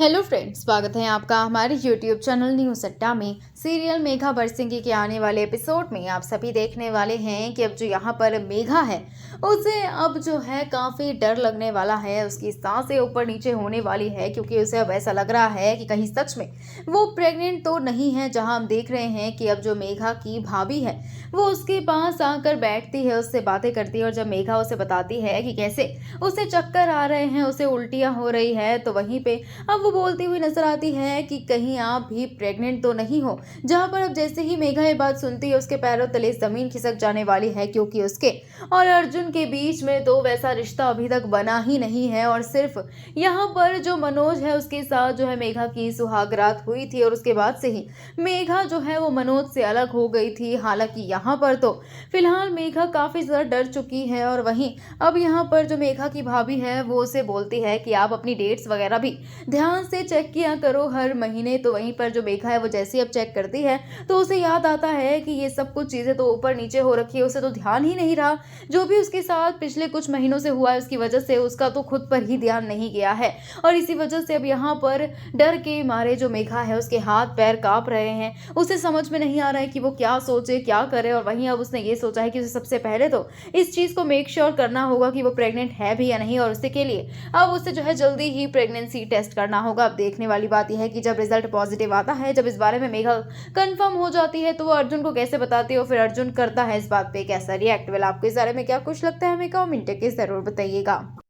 Hello friends, स्वागत है आपका हमारे यूट्यूब चैनल न्यूज़ अड्डा में। सीरियल मेघा बरसिंगी के आने वाले एपिसोड में आप सभी देखने वाले हैं कि अब जो यहाँ पर मेघा है उसे अब जो है काफ़ी डर लगने वाला है। उसकी सांसें ऊपर नीचे होने वाली है क्योंकि उसे अब ऐसा लग रहा है कि कहीं सच में वो प्रेग्नेंट तो नहीं है। जहाँ हम देख रहे हैं कि अब जो मेघा की भाभी है वो उसके पास आकर बैठती है, उससे बातें करती है और जब मेघा उसे बताती है कि कैसे उसे चक्कर आ रहे हैं, उसे उल्टियाँ हो रही है, तो वहीं पे अब वो बोलती हुई नजर आती है कि कहीं आप भी प्रेग्नेंट तो नहीं हो। जहां पर अब जैसे ही मेघा ये बात सुनती है उसके पैरों तले जमीन खिसक जाने वाली है क्योंकि उसके और अर्जुन के बीच में तो वैसा रिश्ता अभी तक बना ही नहीं है और सिर्फ यहाँ पर जो मनोज है उसके साथ जो है मेघा की सुहागरात हुई थी और उसके बाद से ही मेघा जो है वो मनोज से अलग हो गई थी। हालांकि यहाँ पर तो फिलहाल मेघा काफी ज्यादा डर चुकी है और वहीं अब यहाँ पर जो मेघा की भाभी है वो उसे बोलती है कि आप अपनी डेट्स वगैरह भी ध्यान से चेक किया करो हर महीने। तो वहीं पर जो मेघा है वो जैसे ही अब चेक करती है तो उसे याद आता है कि ये सब कुछ चीज़ें तो ऊपर नीचे हो रखी है, उसे तो ध्यान ही नहीं रहा। जो भी उसके साथ पिछले कुछ महीनों से हुआ है उसकी वजह से उसका तो खुद पर ही ध्यान नहीं गया है और इसी वजह से अब यहाँ पर डर के मारे जो मेघा है उसके हाथ पैर कांप रहे हैं। उसे समझ में नहीं आ रहा है कि वो क्या सोचे क्या करे और वहीं अब उसने ये सोचा है कि उसे सबसे पहले तो इस चीज़ को मेक श्योर करना होगा कि वो प्रेग्नेंट है भी या नहीं और उसके के लिए अब उसे जो है जल्दी ही प्रेगनेंसी टेस्ट करना होगा। अब देखने वाली बात यह है कि जब रिजल्ट पॉजिटिव आता है, जब इस बारे में मेघा कंफर्म हो जाती है तो वो अर्जुन को कैसे बताती है और फिर अर्जुन करता है इस बात पे कैसा रिएक्ट। वेल, आपको इस बारे में क्या कुछ लगता है हमें कमेंट करके जरूर बताइएगा।